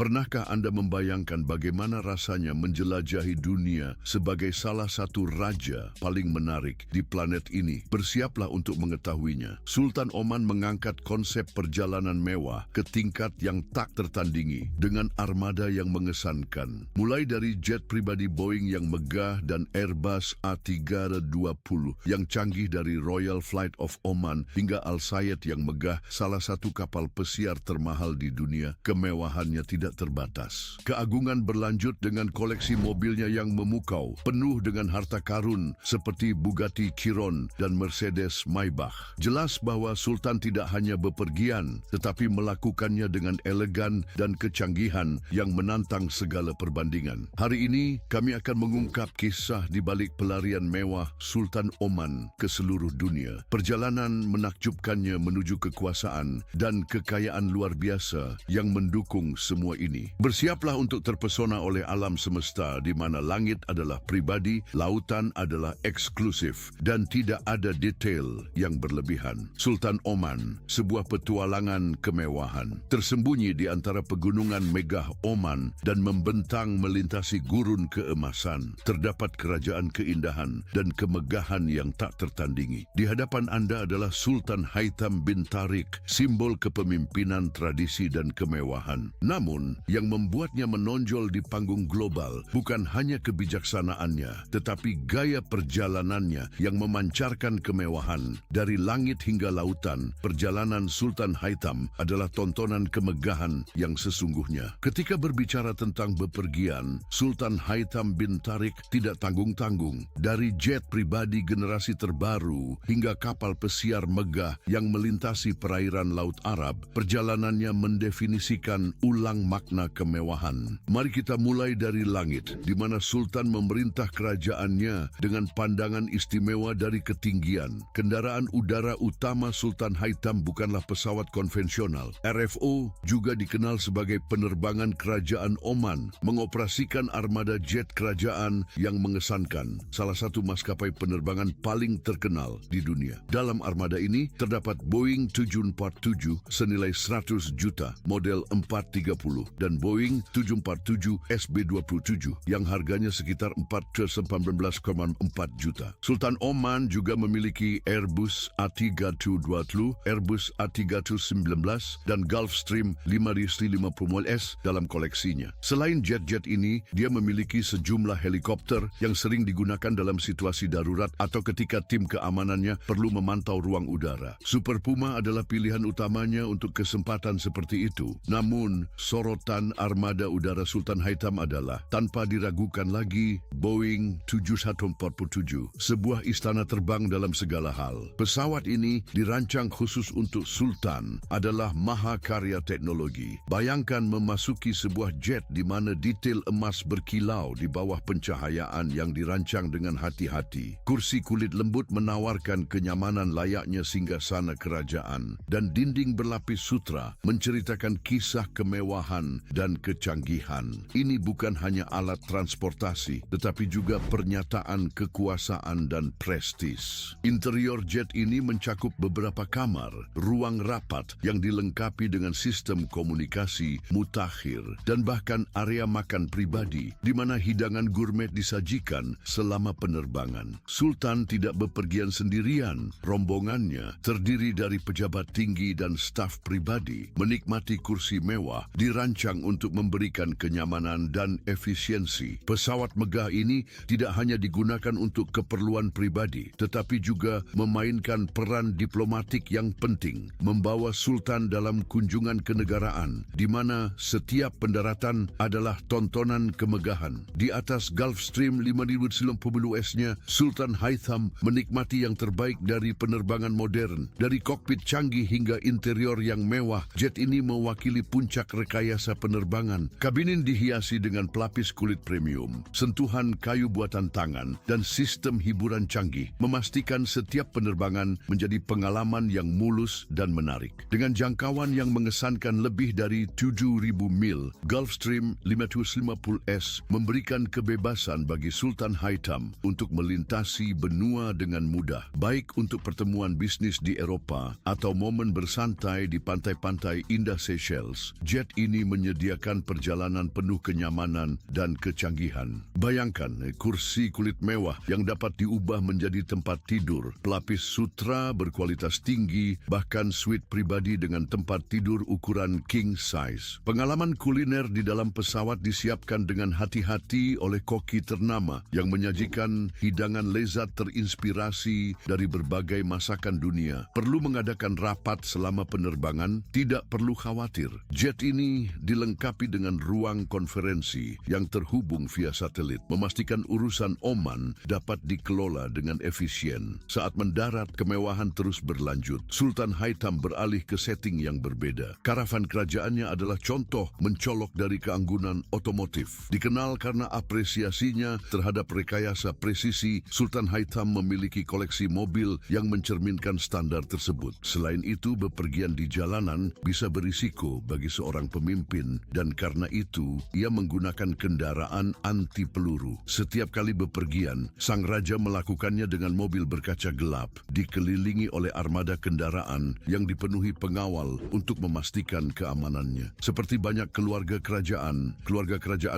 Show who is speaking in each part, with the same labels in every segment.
Speaker 1: Pernahkah Anda membayangkan bagaimana rasanya menjelajahi dunia sebagai salah satu raja paling menarik di planet ini? Bersiaplah untuk mengetahuinya. Sultan Oman mengangkat konsep perjalanan mewah ke tingkat yang tak tertandingi dengan armada yang mengesankan. Mulai dari jet pribadi Boeing yang megah dan Airbus A320 yang canggih dari Royal Flight of Oman hingga Al Sayed yang megah, salah satu kapal pesiar termahal di dunia, kemewahannya tidak terbatas. Keagungan berlanjut dengan koleksi mobilnya yang memukau, penuh dengan harta karun seperti Bugatti Chiron dan Mercedes Maybach. Jelas bahwa Sultan tidak hanya bepergian, tetapi melakukannya dengan elegan dan kecanggihan yang menantang segala perbandingan. Hari ini, kami akan mengungkap kisah di balik pelarian mewah Sultan Oman ke seluruh dunia. Perjalanan menakjubkannya menuju kekuasaan dan kekayaan luar biasa yang mendukung semua ini. Bersiaplah untuk terpesona oleh alam semesta di mana langit adalah pribadi, lautan adalah eksklusif, dan tidak ada detail yang berlebihan. Sultan Oman, sebuah petualangan kemewahan, tersembunyi di antara pegunungan megah Oman dan membentang melintasi gurun keemasan. Terdapat kerajaan keindahan dan kemegahan yang tak tertandingi. Di hadapan Anda adalah Sultan Haitham bin Tariq, simbol kepemimpinan, tradisi, dan kemewahan. Namun, yang membuatnya menonjol di panggung global bukan hanya kebijaksanaannya, tetapi gaya perjalanannya yang memancarkan kemewahan. Dari langit hingga lautan, perjalanan Sultan Haitham adalah tontonan kemegahan yang sesungguhnya. Ketika berbicara tentang bepergian, Sultan Haitham bin Tariq tidak tanggung-tanggung. Dari jet pribadi generasi terbaru hingga kapal pesiar megah yang melintasi perairan Laut Arab, perjalanannya mendefinisikan ulang makna kemewahan. Mari kita mulai dari langit, di mana Sultan memerintah kerajaannya dengan pandangan istimewa dari ketinggian. Kendaraan udara utama Sultan Haitham bukanlah pesawat konvensional. RFO, juga dikenal sebagai penerbangan kerajaan Oman, mengoperasikan armada jet kerajaan yang mengesankan, salah satu maskapai penerbangan paling terkenal di dunia. Dalam armada ini terdapat Boeing 747 senilai 100 juta model 430 dan Boeing 747 SB27 yang harganya sekitar 419,4 juta. Sultan Oman juga memiliki Airbus A320, Airbus A319 dan Gulfstream 550S dalam koleksinya. Selain jet-jet ini, dia memiliki sejumlah helikopter yang sering digunakan dalam situasi darurat atau ketika tim keamanannya perlu memantau ruang udara. Super Puma adalah pilihan utamanya untuk kesempatan seperti itu. Namun, sorotan armada udara Sultan Haitham adalah, tanpa diragukan lagi, Boeing 747, sebuah istana terbang dalam segala hal. Pesawat ini dirancang khusus untuk Sultan, adalah mahakarya teknologi. Bayangkan memasuki sebuah jet di mana detail emas berkilau di bawah pencahayaan yang dirancang dengan hati-hati. Kursi kulit lembut menawarkan kenyamanan layaknya singgasana kerajaan, dan dinding berlapis sutra menceritakan kisah kemewahan dan kecanggihan. Ini bukan hanya alat transportasi, tetapi juga pernyataan kekuasaan dan prestis. Interior jet ini mencakup beberapa kamar, ruang rapat yang dilengkapi dengan sistem komunikasi mutakhir, dan bahkan area makan pribadi di mana hidangan gourmet disajikan selama penerbangan. Sultan tidak bepergian sendirian. Rombongannya terdiri dari pejabat tinggi dan staf pribadi. Menikmati kursi mewah dirancang untuk memberikan kenyamanan dan efisiensi. Pesawat megah ini tidak hanya digunakan untuk keperluan pribadi, tetapi juga memainkan peran diplomatik yang penting, membawa Sultan dalam kunjungan kenegaraan, di mana setiap pendaratan adalah tontonan kemegahan. Di atas Gulfstream 550S-nya, Sultan Haitham menikmati yang terbaik dari penerbangan modern. Dari kokpit canggih hingga interior yang mewah, jet ini mewakili puncak rekayasa penerbangan. Kabinin dihiasi dengan pelapis kulit premium, sentuhan kayu buatan tangan, dan sistem hiburan canggih, memastikan setiap penerbangan menjadi pengalaman yang mulus dan menarik. Dengan jangkauan yang mengesankan lebih dari 7.000 mil, Gulfstream 550S memberikan kebebasan bagi Sultan Haitham untuk melintasi benua dengan mudah, baik untuk pertemuan bisnis di Eropa atau momen bersantai di pantai-pantai indah Seychelles. Jet ini menyediakan perjalanan penuh kenyamanan dan kecanggihan. Bayangkan kursi kulit mewah yang dapat diubah menjadi tempat tidur, pelapis sutra berkualitas tinggi, bahkan suite pribadi dengan tempat tidur ukuran king size. Pengalaman kuliner di dalam pesawat disiapkan dengan hati-hati oleh koki ternama yang menyajikan hidangan lezat terinspirasi dari berbagai masakan dunia. Perlu mengadakan rapat selama penerbangan? Tidak perlu khawatir. Jet ini dilengkapi dengan ruang konferensi yang terhubung via satelit, memastikan urusan Oman dapat dikelola dengan efisien. Saat mendarat, kemewahan terus berlanjut. Sultan Haitham beralih ke setting yang berbeda. Karavan kerajaannya adalah contoh mencolok dari keanggunan otomotif. Dikenal karena apresiasinya terhadap rekayasa presisi, Sultan Haitham memiliki koleksi mobil yang mencerminkan standar tersebut. Selain itu, bepergian di jalanan bisa berisiko bagi seorang pemimpin dan karena itu ia menggunakan kendaraan anti peluru. Setiap kali bepergian, sang raja melakukannya dengan mobil berkaca gelap, dikelilingi oleh armada kendaraan yang dipenuhi pengawal untuk memastikan keamanannya. Seperti banyak keluarga kerajaan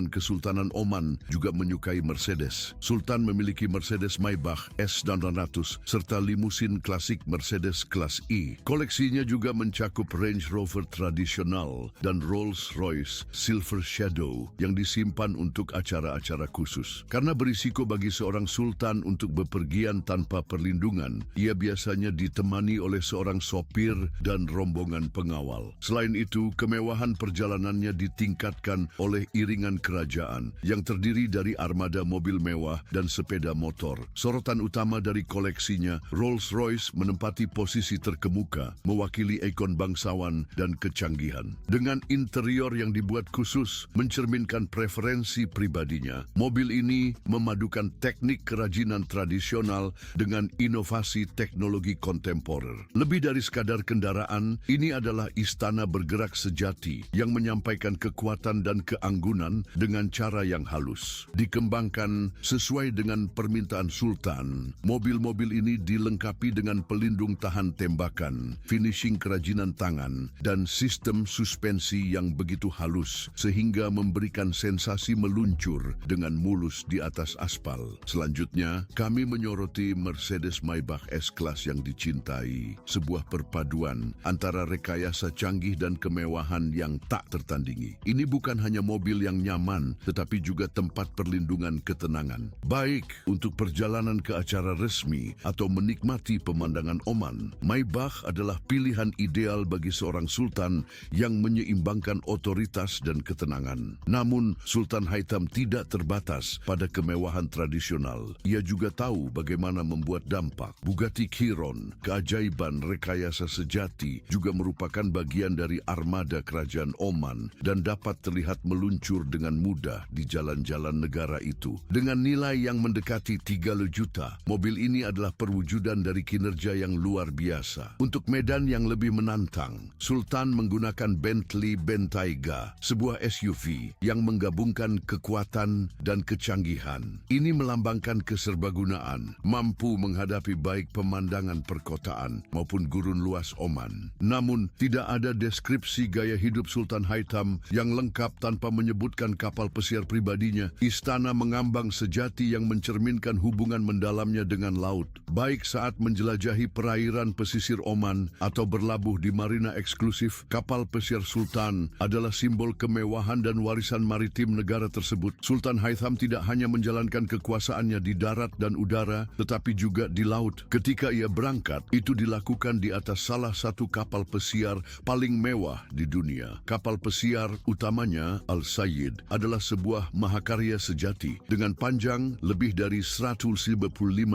Speaker 1: Kesultanan Oman juga menyukai Mercedes. Sultan memiliki Mercedes Maybach S900 serta limusin klasik Mercedes kelas E. Koleksinya juga mencakup Range Rover tradisional dan Rolls-Royce Silver Shadow yang disimpan untuk acara-acara khusus. Karena berisiko bagi seorang sultan untuk bepergian tanpa perlindungan, ia biasanya ditemani oleh seorang sopir dan rombongan pengawal. Selain itu, kemewahan perjalanannya ditingkatkan oleh iringan kerajaan yang terdiri dari armada mobil mewah dan sepeda motor. Sorotan utama dari koleksinya, Rolls-Royce menempati posisi terkemuka, mewakili ikon bangsawan dan kecanggihan. Dengan interior yang dibuat khusus, mencerminkan preferensi pribadinya, mobil ini memadukan teknik kerajinan tradisional dengan inovasi teknologi kontemporer. Lebih dari sekadar kendaraan, ini adalah istana bergerak sejati yang menyampaikan kekuatan dan keanggunan dengan cara yang halus. Dikembangkan sesuai dengan permintaan Sultan, mobil-mobil ini dilengkapi dengan pelindung tahan tembakan, finishing kerajinan tangan, dan sistem suspensi yang begitu halus sehingga memberikan sensasi meluncur dengan mulus di atas aspal. Selanjutnya, kami menyoroti Mercedes Maybach S-Class yang dicintai, sebuah perpaduan antara rekayasa canggih dan kemewahan yang tak tertandingi. Ini bukan hanya mobil yang nyaman, tetapi juga tempat perlindungan ketenangan. Baik untuk perjalanan ke acara resmi atau menikmati pemandangan Oman, Maybach adalah pilihan ideal bagi seorang sultan yang menyeimbangkan otoritas dan ketenangan. Namun, Sultan Haitham tidak terbatas pada kemewahan tradisional. Ia juga tahu bagaimana membuat dampak. Bugatti Chiron, keajaiban rekayasa sejati, juga merupakan bagian dari armada kerajaan Oman dan dapat terlihat meluncur dengan mudah di jalan-jalan negara itu. Dengan nilai yang mendekati 3 juta, mobil ini adalah perwujudan dari kinerja yang luar biasa. Untuk medan yang lebih menantang, Sultan menggunakan Bentley Bentayga, sebuah SUV yang menggabungkan kekuatan dan kecanggihan. Ini melambangkan keserbagunaan, mampu menghadapi baik pemandangan perkotaan maupun gurun luas Oman. Namun, tidak ada deskripsi gaya hidup Sultan Haitham yang lengkap tanpa menyebutkan kapal pesiar pribadinya. Istana mengambang sejati yang mencerminkan hubungan mendalamnya dengan laut. Baik saat menjelajahi perairan pesisir Oman atau berlabuh di marina eksklusif, kapal pesiar Sultan adalah simbol kemewahan dan warisan maritim negara tersebut. Sultan Haitham tidak hanya menjalankan kekuasaannya di darat dan udara, tetapi juga di laut. Ketika ia berangkat, itu dilakukan di atas salah satu kapal pesiar paling mewah di dunia. Kapal pesiar utamanya, Al-Sayyid, adalah sebuah mahakarya sejati. Dengan panjang lebih dari 155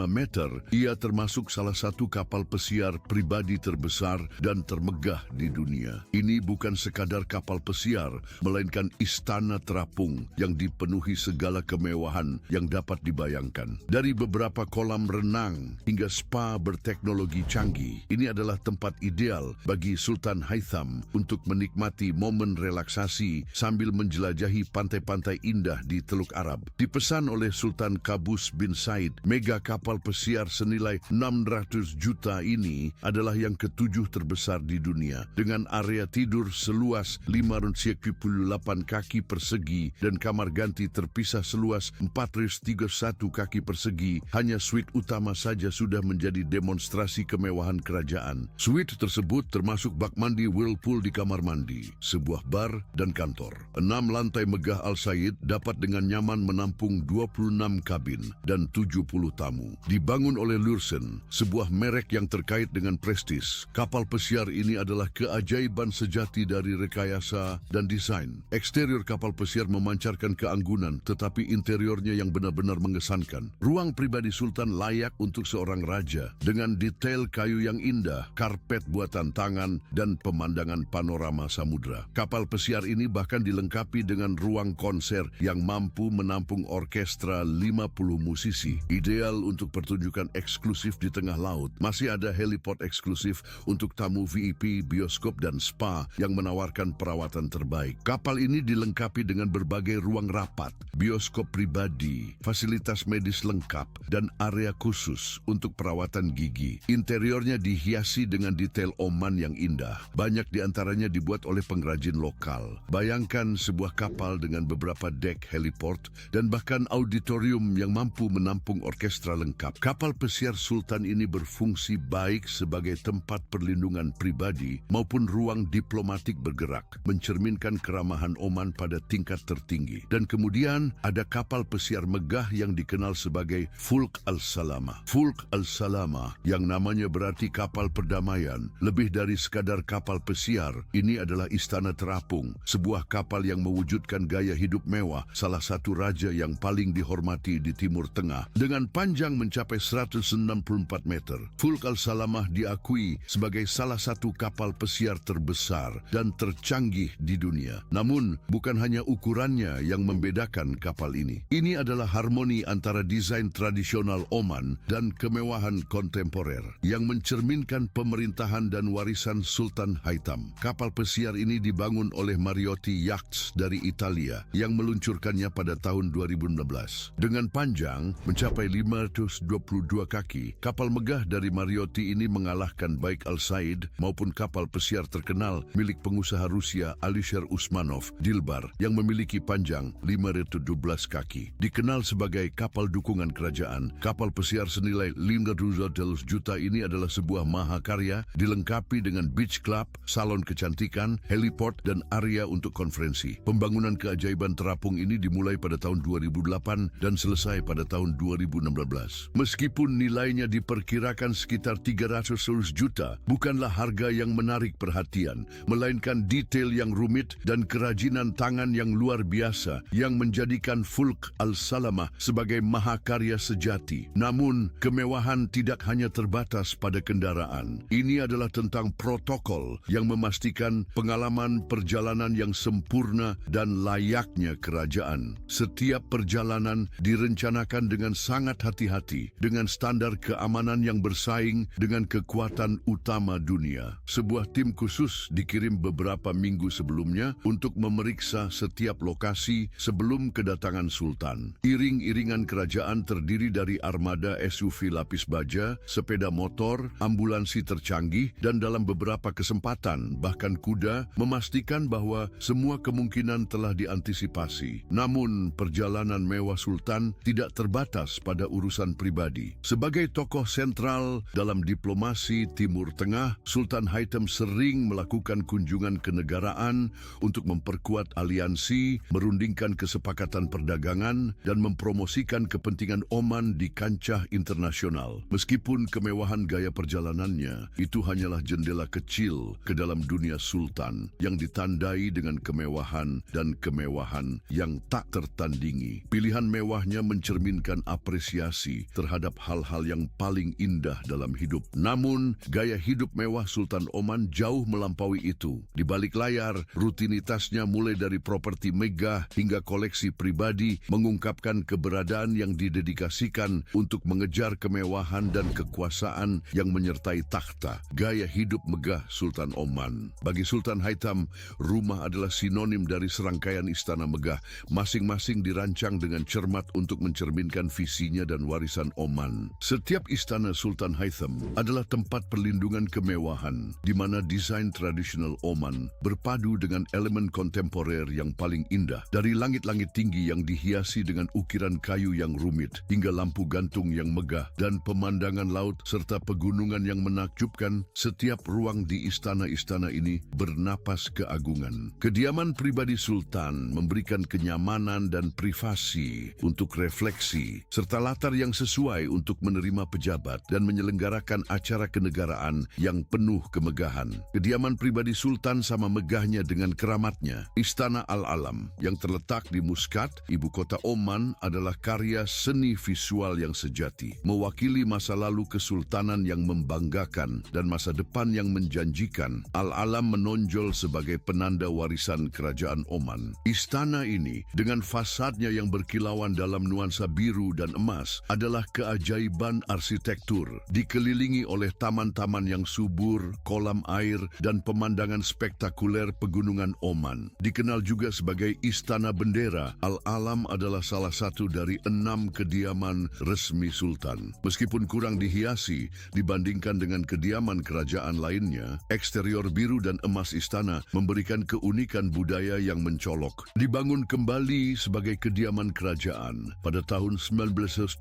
Speaker 1: meter, ia termasuk salah satu kapal pesiar pribadi terbesar dan termegah di dunia. Ini bukan sekadar kapal pesiar, melainkan istana terapung yang dipenuhi segala kemewahan yang dapat dibayangkan. Dari beberapa kolam renang hingga spa berteknologi canggih, ini adalah tempat ideal bagi Sultan Haitham untuk menikmati momen relaksasi sambil menjelajahi pantai-pantai indah di Teluk Arab. Dipesan oleh Sultan Qaboos bin Said, mega kapal pesiar senilai 600 juta ini adalah yang ketujuh terbesar di dunia, dengan area tidur seluas 5 558 kaki persegi dan kamar ganti terpisah seluas 431 kaki persegi. Hanya suite utama saja sudah menjadi demonstrasi kemewahan kerajaan. Suite tersebut termasuk bak mandi whirlpool di kamar mandi, sebuah bar dan kantor. 6 lantai megah Al Said dapat dengan nyaman menampung 26 kabin dan 70 tamu. Dibangun oleh Lürsen, sebuah merek yang terkait dengan prestis. Kapal pesiar ini adalah keajaiban sejati dari rekayasa dan desain. Eksterior kapal pesiar memancarkan keanggunan, tetapi interiornya yang benar-benar mengesankan. Ruang pribadi Sultan layak untuk seorang raja, dengan detail kayu yang indah, karpet buatan tangan, dan pemandangan panorama samudra. Kapal pesiar ini bahkan dilengkapi dengan ruang konser yang mampu menampung orkestra 50 musisi. Ideal untuk pertunjukan eksklusif di tengah laut. Masih ada heliport eksklusif untuk tamu VIP, bioskop, dan spa yang menawarkan perawatan terbaik. Kapal ini dilengkapi dengan berbagai ruang rapat, bioskop pribadi, fasilitas medis lengkap, dan area khusus untuk perawatan gigi. Interiornya dihiasi dengan detail Oman yang indah. Banyak di antaranya dibuat oleh pengrajin lokal. Bayangkan sebuah kapal dengan beberapa dek heliport dan bahkan auditorium yang mampu menampung orkestra lengkap. Kapal pesiar Sultan ini berfungsi baik sebagai tempat perlindungan pribadi maupun ruang diplomatik bergerak, mencerminkan keramahan Oman pada tingkat tertinggi. Dan kemudian ada kapal pesiar megah yang dikenal sebagai Fulk Al-Salamah. Fulk Al-Salamah yang namanya berarti kapal perdamaian. Lebih dari sekadar kapal pesiar, ini adalah istana terapung, sebuah kapal yang mewujudkan gaya hidup mewah, salah satu raja yang paling dihormati di Timur Tengah. Dengan panjang mencapai 164 meter, Fulk Al-Salamah diakui sebagai salah satu kapal pesiar terbesar dan tercanggih di dunia. Namun, bukan hanya ukurannya yang membedakan kapal ini. Ini adalah harmoni antara desain tradisional Oman dan kemewahan kontemporer yang mencerminkan pemerintahan dan warisan Sultan Haitham. Kapal pesiar ini dibangun oleh Mariotti Yachts dari Italia yang meluncurkannya pada tahun 2016. Dengan panjang mencapai 522 kaki, kapal megah dari Mariotti ini mengalahkan baik Al Said maupun kapal pesiar terkenal milik pengusaha Rusia Alisher Usmanov, Dilbar, yang memiliki panjang 512 kaki. Dikenal sebagai kapal dukungan kerajaan, kapal pesiar senilai 500 juta ini adalah sebuah mahakarya dilengkapi dengan beach club, salon kecantikan, heliport, dan area untuk konferensi. Pembangunan keajaiban terapung ini dimulai pada tahun 2008 dan selesai pada tahun 2016. Meskipun nilainya diperkirakan sekitar 300 juta, bukanlah harga yang menarik perhatian, melainkan detail yang rumit dan kerajinan tangan yang luar biasa yang menjadikan Fulk Al-Salamah sebagai mahakarya sejati. Namun, kemewahan tidak hanya terbatas pada kendaraan. Ini adalah tentang protokol yang memastikan pengalaman perjalanan yang sempurna dan layaknya kerajaan. Setiap perjalanan direncanakan dengan sangat hati-hati, dengan standar keamanan yang bersaing dengan kekuatan utama dunia. Sebuah tim khusus dikirim beberapa minggu sebelumnya untuk memeriksa setiap lokasi sebelum kedatangan Sultan. Iring-iringan kerajaan terdiri dari armada SUV lapis baja, sepeda motor, ambulansi tercanggih, dan dalam beberapa kesempatan bahkan kuda, memastikan bahwa semua kemungkinan telah diantisipasi. Namun, perjalanan mewah Sultan tidak terbatas pada urusan pribadi. Sebagai tokoh sentral dalam diplomasi Timur Tengah, Sultan Haitham sering melakukan kunjungan kenegaraan untuk memperkuat aliansi, merundingkan kesepakatan perdagangan, dan mempromosikan kepentingan Oman di kancah internasional. Meskipun kemewahan gaya perjalanannya itu hanyalah jendela kecil ke dalam dunia Sultan yang ditandai dengan kemewahan dan kemewahan yang tak tertandingi. Pilihan mewahnya mencerminkan apresiasi terhadap hal-hal yang paling indah dalam hidup. Namun, gaya hidup mewah Sultan Oman jauh melampaui itu. Di balik layar, rutinitasnya mulai dari properti megah hingga koleksi pribadi mengungkapkan keberadaan yang didedikasikan untuk mengejar kemewahan dan kekuasaan yang menyertai takhta. Gaya hidup megah Sultan Oman. Bagi Sultan Haitham, rumah adalah sinonim dari serangkaian istana megah, masing-masing dirancang dengan cermat untuk mencerminkan visinya dan warisan Oman. Setiap istana Sultan Haitham adalah tempat perlindungan kemewahan, di mana desain tradisional Oman berpadu berpadu dengan elemen kontemporer yang paling indah. Dari langit-langit tinggi yang dihiasi dengan ukiran kayu yang rumit, hingga lampu gantung yang megah, dan pemandangan laut serta pegunungan yang menakjubkan, setiap ruang di istana-istana ini bernapas keagungan. Kediaman pribadi Sultan memberikan kenyamanan dan privasi untuk refleksi, serta latar yang sesuai untuk menerima pejabat dan menyelenggarakan acara kenegaraan yang penuh kemegahan. Kediaman pribadi Sultan sama megahnya dengan keramatnya. Istana Al-Alam yang terletak di Muscat, ibu kota Oman, adalah karya seni visual yang sejati, mewakili masa lalu kesultanan yang membanggakan dan masa depan yang menjanjikan. Al-Alam menonjol sebagai penanda warisan kerajaan Oman. Istana ini, dengan fasadnya yang berkilauan dalam nuansa biru dan emas, adalah keajaiban arsitektur, dikelilingi oleh taman-taman yang subur, kolam air, dan pemandangan spektakuler pegunungan Oman. Dikenal juga sebagai Istana Bendera, Al-Alam adalah salah satu dari 6 kediaman resmi Sultan. Meskipun kurang dihiasi dibandingkan dengan kediaman kerajaan lainnya, eksterior biru dan emas istana memberikan keunikan budaya yang mencolok. Dibangun kembali sebagai kediaman kerajaan pada tahun 1972,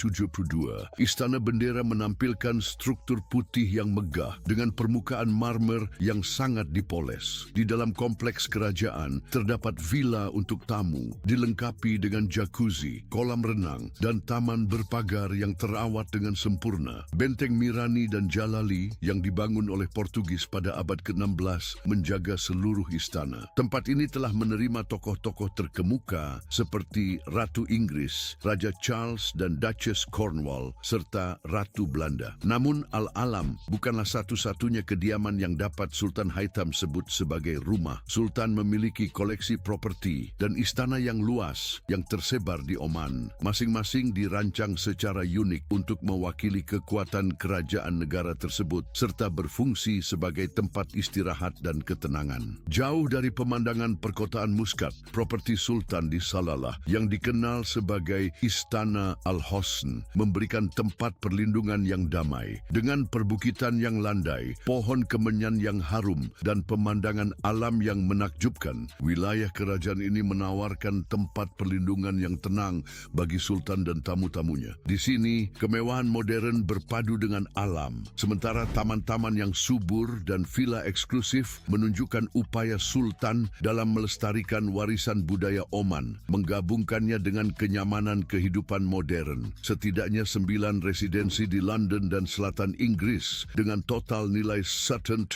Speaker 1: Istana Bendera menampilkan struktur putih yang megah dengan permukaan marmer yang sangat dipoles. Di dalam kompleks kerajaan terdapat villa untuk tamu, dilengkapi dengan jacuzzi, kolam renang, dan taman berpagar yang terawat dengan sempurna. Benteng Mirani dan Jalali yang dibangun oleh Portugis pada abad ke-16 menjaga seluruh istana. Tempat ini telah menerima tokoh-tokoh terkemuka seperti Ratu Inggris, Raja Charles dan Duchess Cornwall, serta Ratu Belanda. Namun Al-Alam bukanlah satu-satunya kediaman yang dapat Sultan Haitham sebut sebagai rumah. Sultan memiliki koleksi properti dan istana yang luas yang tersebar di Oman. Masing-masing dirancang secara unik untuk mewakili kekuatan kerajaan negara tersebut serta berfungsi sebagai tempat istirahat dan ketenangan. Jauh dari pemandangan perkotaan Muscat, properti Sultan di Salalah yang dikenal sebagai Istana Al-Hosn memberikan tempat perlindungan yang damai. Dengan perbukitan yang landai, pohon kemenyan yang harum, dan pemandangan alam yang menakjubkan, wilayah kerajaan ini menawarkan tempat perlindungan yang tenang bagi Sultan dan tamu-tamunya. Di sini, kemewahan modern berpadu dengan alam, sementara taman-taman yang subur dan villa eksklusif menunjukkan upaya Sultan dalam melestarikan warisan budaya Oman, menggabungkannya dengan kenyamanan kehidupan modern. Setidaknya 9 residensi di London dan selatan Inggris dengan total nilai $100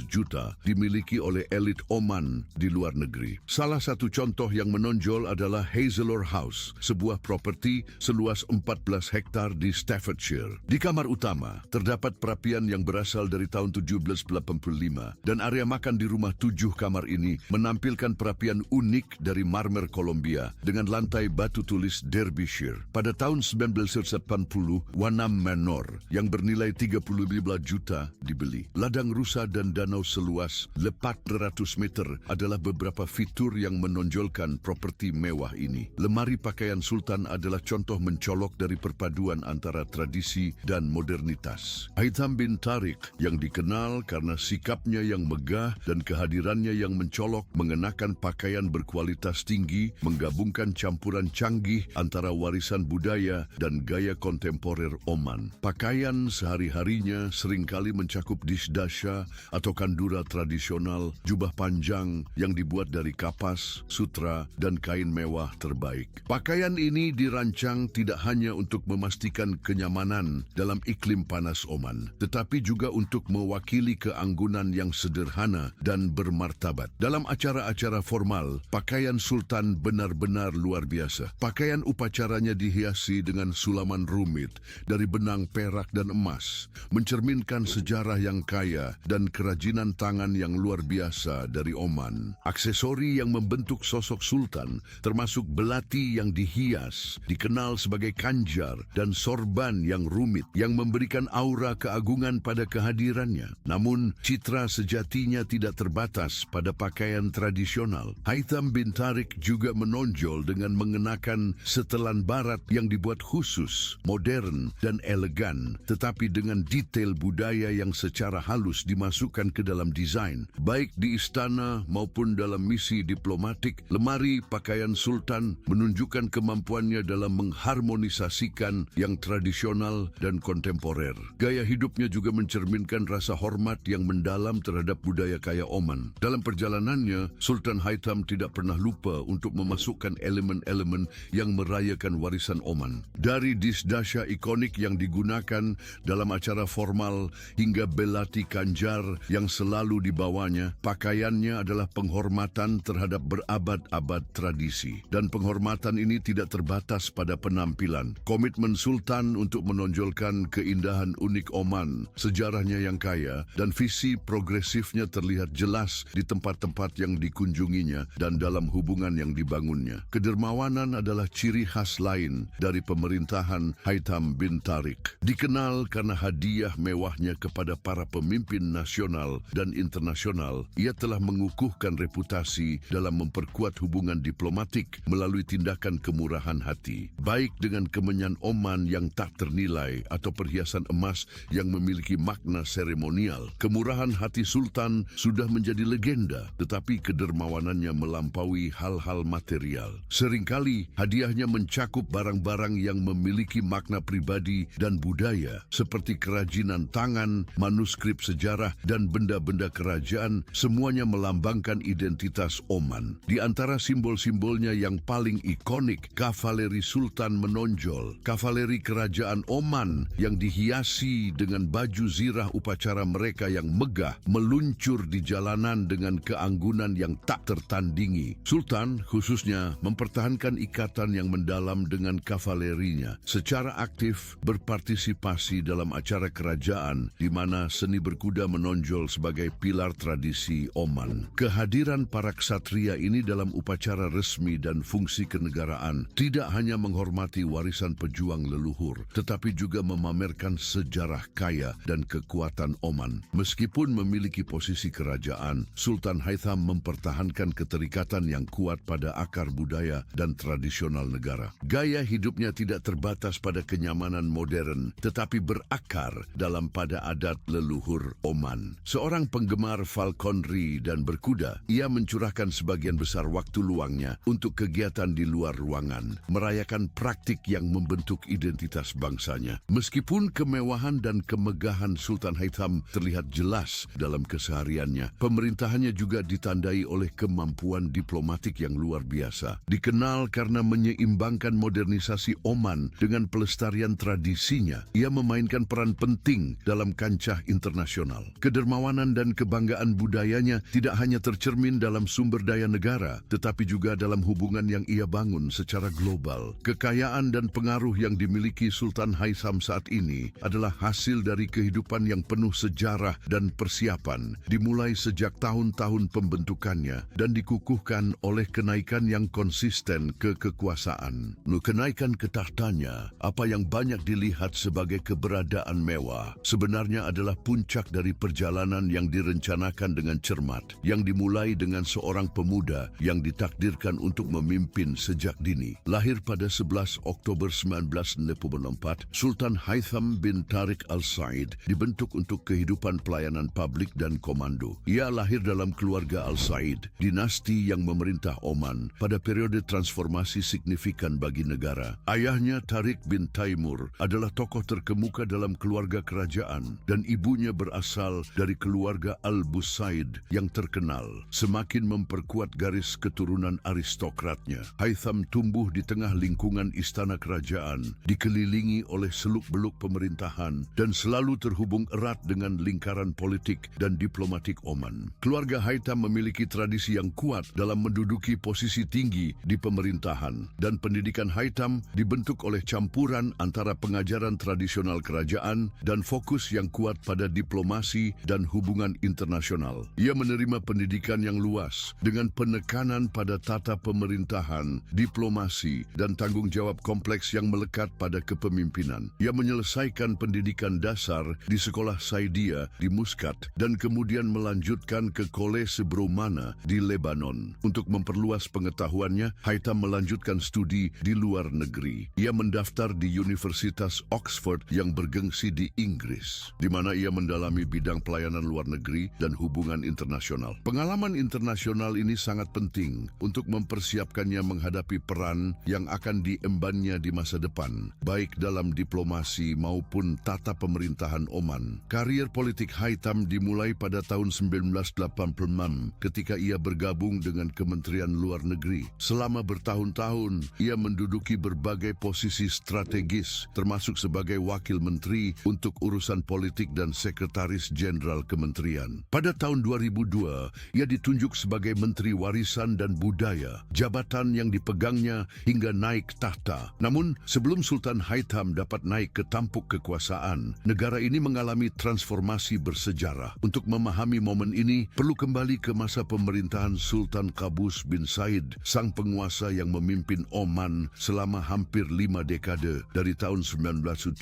Speaker 1: juta dimiliki oleh elit Oman di luar negeri. Salah satu contoh yang menonjol adalah Hazelor House, sebuah properti seluas 14 hektar di Staffordshire. Di kamar utama, terdapat perapian yang berasal dari tahun 1785 dan area makan di rumah 7 kamar ini menampilkan perapian unik dari marmer Colombia dengan lantai batu tulis Derbyshire. Pada tahun 1980, Wanam Manor yang bernilai 35 juta dibeli. Ladang rusa dan danau seluas 400 meter adalah beberapa fitur yang menonjolkan properti mewah ini. Lemari pakaian Sultan adalah contoh mencolok dari perpaduan antara tradisi dan modernitas. Haitham bin Tariq yang dikenal karena sikapnya yang megah dan kehadirannya yang mencolok mengenakan pakaian berkualitas tinggi, menggabungkan campuran canggih antara warisan budaya dan gaya kontemporer Oman. Pakaian sehari-harinya seringkali mencakup dishdasha atau kandura tradisional, jubah panjang yang dibuat dari kapas, sutra, dan kain mewah terbaik. Pakaian ini dirancang tidak hanya untuk memastikan kenyamanan dalam iklim panas Oman, tetapi juga untuk mewakili keanggunan yang sederhana dan bermartabat. Dalam acara-acara formal, pakaian Sultan benar-benar luar biasa. Pakaian upacaranya dihiasi dengan sulaman rumit dari benang perak dan emas, mencerminkan sejarah yang kaya dan kerajinan tangan yang luar biasa dari Oman. Aksesori yang membentuk sosok Sultan, termasuk belati yang dihias, dikenal sebagai kanjar, dan sorban yang rumit yang memberikan aura keagungan pada kehadirannya. Namun, citra sejatinya tidak terbatas pada pakaian tradisional. Haitham bin Tariq juga menonjol dengan mengenakan setelan barat yang dibuat khusus, modern, dan elegan, tetapi dengan detail budaya yang secara halus dimasukkan ke dalam desain, baik di istana maupun dalam misi diplomatik, lemari pakaian Sultan menunjukkan kemampuannya dalam mengharmonisasikan yang tradisional dan kontemporer. Gaya hidupnya juga mencerminkan rasa hormat yang mendalam terhadap budaya kaya Oman. Dalam perjalanannya, Sultan Haitham tidak pernah lupa untuk memasukkan elemen-elemen yang merayakan warisan Oman. Dari disdasya ikonik yang digunakan dalam acara formal hingga belati kanjar yang selalu dibawanya, pakaiannya adalah penghormatan terhadap berabad-abad tradisi. Dan penghormatan ini tidak terbatas pada penampilan. Komitmen Sultan untuk menonjolkan keindahan unik Oman, sejarahnya yang kaya, dan visi progresifnya terlihat jelas di tempat-tempat yang dikunjunginya dan dalam hubungan yang dibangunnya. Kedermawanan adalah ciri khas lain dari pemerintahan Haitham bin Tariq. Dikenal karena hadiah mewahnya kepada para pemimpin nasional dan internasional, ia telah mengukuhkan reputasi dalam memperkuat hubungan diplomatik melalui tindakan kemurahan hati, baik dengan kemenyan Oman yang tak ternilai atau perhiasan emas yang memiliki makna seremonial. Kemurahan hati Sultan sudah menjadi legenda, tetapi kedermawanannya melampaui hal-hal material. Seringkali hadiahnya mencakup barang-barang yang memiliki makna pribadi dan budaya, seperti kerajinan tangan, manuskrip sejarah, dan benda-benda kerajaan, semuanya melambangkan identitas Oman. Di antara simbol-simbolnya yang paling ikonik, kavaleri Sultan menonjol. Kavaleri kerajaan Oman yang dihiasi dengan baju zirah upacara mereka yang megah, meluncur di jalanan dengan keanggunan yang tak tertandingi. Sultan khususnya mempertahankan ikatan yang mendalam dengan kavalerinya, secara aktif berpartisipasi dalam acara kerajaan di mana seni berkuda menonjol sebagai pilar tradisi Oman. Kehadiran para ksatria ini dalam upacara resmi dan fungsi kenegaraan tidak hanya menghormati warisan pejuang leluhur, tetapi juga memamerkan sejarah kaya dan kekuatan Oman. Meskipun memiliki posisi kerajaan, Sultan Haitham mempertahankan keterikatan yang kuat pada akar budaya dan tradisional negara. Gaya hidupnya tidak terbatas pada kenyamanan modern, tetapi berakar dalam pada adat leluhur Oman. Seorang penggemar falconry dan berkuda, ia mencurahkan sebagian besar waktu luangnya untuk kegiatan di luar ruangan, merayakan praktik yang membentuk identitas bangsanya. Meskipun kemewahan dan kemegahan Sultan Haitham terlihat jelas dalam kesehariannya, pemerintahannya juga ditandai oleh kemampuan diplomatik yang luar biasa. Dikenal karena menyeimbangkan modernisasi Oman dengan pelestarian tradisinya, ia memainkan peran penting dalam kancah internasional. Kedermawanan dan kebanggaan budayanya tidak hanya tercermin dalam sumber daya negara, tetapi juga dalam hubungan yang ia bangun secara global. Kekayaan dan pengaruh yang dimiliki Sultan Haitham saat ini adalah hasil dari kehidupan yang penuh sejarah dan persiapan, dimulai sejak tahun-tahun pembentukannya dan dikukuhkan oleh kenaikan yang konsisten ke kekuasaan. Kenaikan ke tahtanya, apa yang banyak dilihat sebagai keberadaan mewah, sebenarnya adalah puncak dari perjalanan yang direncanakan dengan cermat, yang dimulai dengan seorang pemuda yang ditakdirkan untuk memimpin sejak dini. Lahir pada 11 Oktober 1964, Sultan Haitham bin Tariq Al-Said dibentuk untuk kehidupan pelayanan publik dan komando. Ia lahir dalam keluarga Al-Said, dinasti yang memerintah Oman pada periode transformasi signifikan bagi negara. Ayahnya Tariq bin Taimur adalah tokoh terkemuka dalam keluarga kerajaan dan ibunya berasal dari keluarga Al-Busaid yang terkenal, semakin memperkuat garis keturunan aristokratnya. Haitham tumbuh di tengah lingkungan istana kerajaan, dikelilingi oleh seluk-beluk pemerintahan dan selalu terhubung erat dengan lingkaran politik dan diplomatik Oman. Keluarga Haitham memiliki tradisi yang kuat dalam menduduki posisi tinggi di pemerintahan, dan pendidikan Haitham dibentuk oleh campuran antara pengajaran tradisional kerajaan dan fokus yang kuat pada diplomasi dan hubungan internasional. Ia menerima pendidikan yang luas dengan penekanan pada tata pemerintahan, diplomasi, dan tanggung jawab kompleks yang melekat pada kepemimpinan. Ia menyelesaikan pendidikan dasar di sekolah Saidia di Muscat dan kemudian melanjutkan ke Kolej Bromana di Lebanon. Untuk memperluas pengetahuannya, Haitham melanjutkan studi di luar negeri. Ia mendaftar di Universitas Oxford yang bergengsi di Inggris, di mana ia mendalami bidang pelayanan luar negeri dan hubungan internasional. Pengalaman internasional ini sangat penting untuk mempersiapkannya menghadapi peran yang akan diembannya di masa depan, baik dalam diplomasi maupun tata pemerintahan Oman. Karier politik Haitham dimulai pada tahun 1986 ketika ia bergabung dengan Kementerian Luar Negeri. Selama bertahun-tahun, ia menduduki berbagai posisi strategis, termasuk sebagai wakil menteri untuk urusan politik dan sekretaris jenderal kementerian. Pada tahun 2002, ia ditunjuk sebagai Menteri Warisan dan Budaya, jabatan yang dipegangnya hingga naik tahta. Namun, sebelum Sultan Haitham dapat naik ke tampuk kekuasaan, negara ini mengalami transformasi bersejarah. Untuk memahami momen ini, perlu kembali ke masa pemerintahan Sultan Qaboos bin Said, sang penguasa yang memimpin Oman selama hampir 5 dekade, dari tahun 1970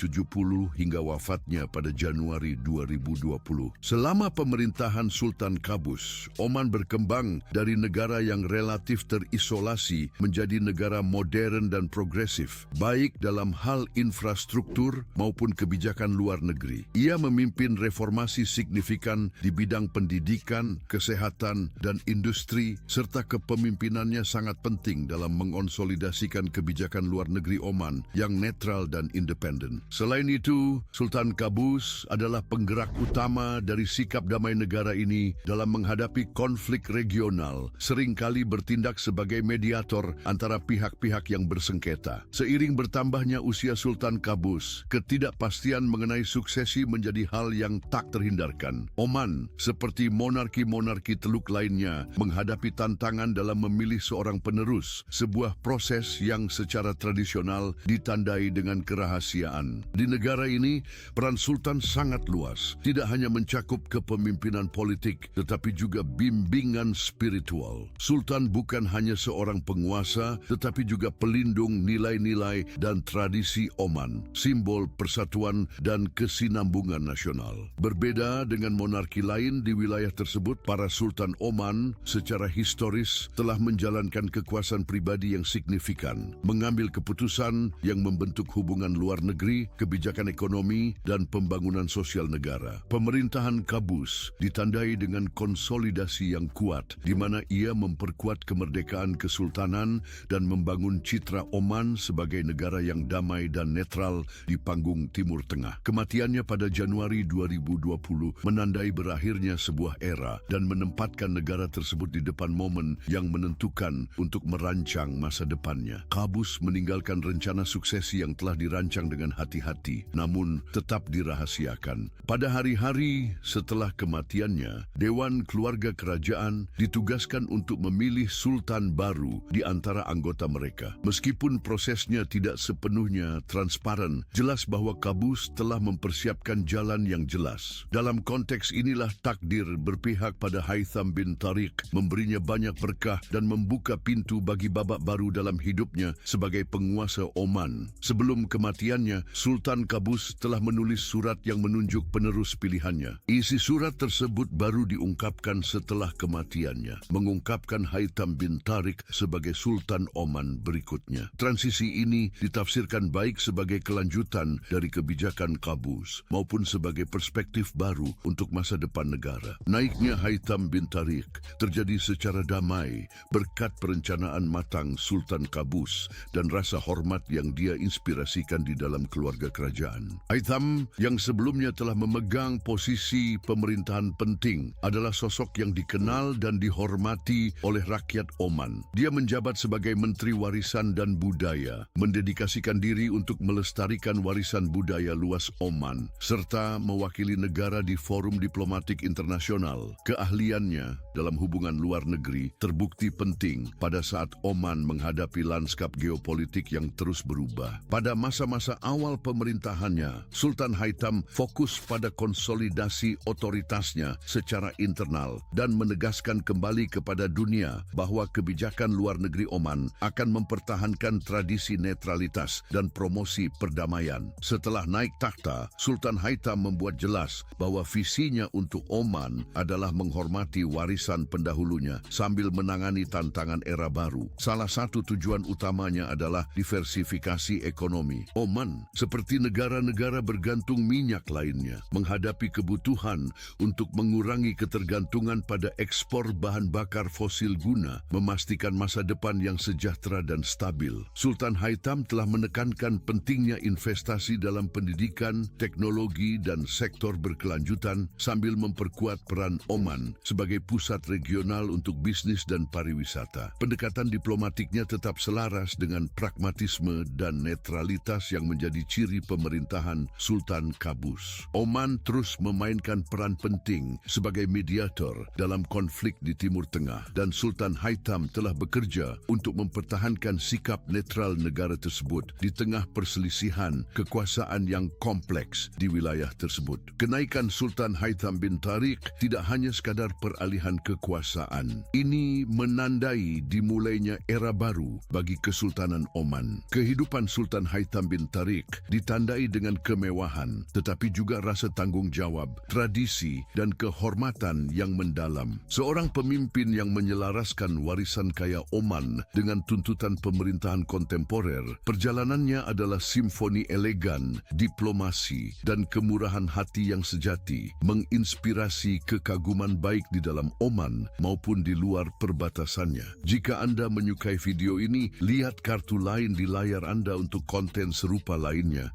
Speaker 1: hingga wafatnya pada Januari 2020. Selama pemerintahan Sultan Qaboos, Oman berkembang dari negara yang relatif terisolasi menjadi negara modern dan progresif, baik dalam hal infrastruktur maupun kebijakan luar negeri. Ia memimpin reformasi signifikan di bidang pendidikan, kesehatan, dan industri, serta kepemimpinannya sangat penting dalam mengonsolidasikan kebijakan luar negeri Oman yang netral dan independen. Selain itu, Sultan Qaboos adalah penggerak utama dari sikap damai negara ini dalam menghadapi konflik regional, seringkali bertindak sebagai mediator antara pihak-pihak yang bersengketa. Seiring bertambahnya usia Sultan Qaboos, ketidakpastian mengenai suksesi menjadi hal yang tak terhindarkan. Oman, seperti monarki-monarki Teluk lainnya, menghadapi tantangan dalam memilih seorang penerus, sebuah proses yang secara tradisional ditandai dengan kerahasiaan. Di negara ini, peran Sultan sangat luas, tidak hanya mencakup kepemimpinan politik, tetapi juga bimbingan spiritual. Sultan bukan hanya seorang penguasa, tetapi juga pelindung nilai-nilai dan tradisi Oman, simbol persatuan dan kesinambungan nasional. Berbeda dengan monarki lain di wilayah tersebut, para Sultan Oman secara historis telah menjalankan kekuasaan pribadi yang signifikan, mengambil keputusan yang membentuk hubungan luar negeri, kebijakan ekonomi, dan pembangunan sosial negara. Pemerintahan Qaboos ditandai dengan konsolidasi yang kuat, di mana ia memperkuat kemerdekaan kesultanan dan membangun citra Oman sebagai negara yang damai dan netral di panggung Timur Tengah. Kematiannya pada Januari 2020 menandai berakhirnya sebuah era dan menempatkan negara tersebut di depan momen yang menentukan untuk merancang masa depannya. Qaboos meninggalkan rencana suksesi yang telah dirancang dengan hati-hati, namun tetap dirahasiakan. Pada hari-hari setelah kematiannya, Dewan Keluarga Kerajaan ditugaskan untuk memilih sultan baru di antara anggota mereka. Meskipun prosesnya tidak sepenuhnya transparan, jelas bahwa Qaboos telah mempersiapkan jalan yang jelas. Dalam konteks inilah takdir berpihak pada Haitham bin Tariq, memberinya banyak berkah dan membuka pintu bagi babak baru dalam hidupnya sebagai penguasa Oman. Sebelum kematiannya, Sultan Qaboos telah menulis surat yang menunjuk penerus pilihannya. Isi surat tersebut baru diungkapkan setelah kematiannya, mengungkapkan Haitham bin Tariq sebagai Sultan Oman berikutnya. Transisi ini ditafsirkan baik sebagai kelanjutan dari kebijakan Qaboos maupun sebagai perspektif baru untuk masa depan negara. Naiknya Haitham bin Tariq terjadi secara damai berkat perencanaan matang Sultan Qaboos dan rasa hormat yang dia inspirasikan di dalam keluarga kerajaan. Haitham yang sebelumnya telah memegang posisi pemerintahan penting adalah sosok yang dikenal dan dihormati oleh rakyat Oman. Dia menjabat sebagai Menteri Warisan dan Budaya, mendedikasikan diri untuk melestarikan warisan budaya luas Oman, serta mewakili negara di forum diplomatik internasional. Keahliannya dalam hubungan luar negeri terbukti penting pada saat Oman menghadapi lanskap geopolitik yang terus berubah. Pada masa-masa awal pemerintahannya, Sultan Haitham fokus pada konsolidasi otoritasnya secara internal dan menegaskan kembali kepada dunia bahwa kebijakan luar negeri Oman akan mempertahankan tradisi netralitas dan promosi perdamaian. Setelah naik takhta, Sultan Haitham membuat jelas bahwa visinya untuk Oman adalah menghormati warisan pendahulunya sambil menangani tantangan era baru. Salah satu tujuan utamanya adalah diversifikasi ekonomi. Oman, seperti negara-negara bergantung minyak lainnya, menghadapi kebutuhan untuk mengurangi ketergantungan pada ekspor bahan bakar fosil guna memastikan masa depan yang sejahtera dan stabil. Sultan Haitham telah menekankan pentingnya investasi dalam pendidikan, teknologi dan sektor berkelanjutan sambil memperkuat peran Oman sebagai pusat regional untuk bisnis dan pariwisata. Pendekatan diplomatiknya tetap selaras dengan pragmatisme dan netralitas yang menjadi ciri pemerintahan Sultan Qaboos. Oman terus memainkan peran penting sebagai mediator dalam konflik di Timur Tengah dan Sultan Haitham telah bekerja untuk mempertahankan sikap netral negara tersebut di tengah perselisihan kekuasaan yang kompleks di wilayah tersebut. Kenaikan Sultan Haitham bin Tariq tidak hanya sekadar peralihan kekuasaan. Ini menandai dimulainya era baru bagi Kesultanan Oman. Kehidupan Sultan Haitham bin Tariq ditandai dengan kemewahan, tetapi juga rasa tanggungjawab, tradisi dan kehormatan yang mendalam. Seorang pemimpin yang menyelaraskan warisan kaya Oman dengan tuntutan pemerintahan kontemporer, perjalanannya adalah simfoni elegan, diplomasi dan kemurahan hati yang sejati, menginspirasi kekaguman baik di dalam Oman maupun di luar perbatasannya. Jika Anda menyukai video ini, lihat kartu lain di layar Anda untuk konten serupa lainnya.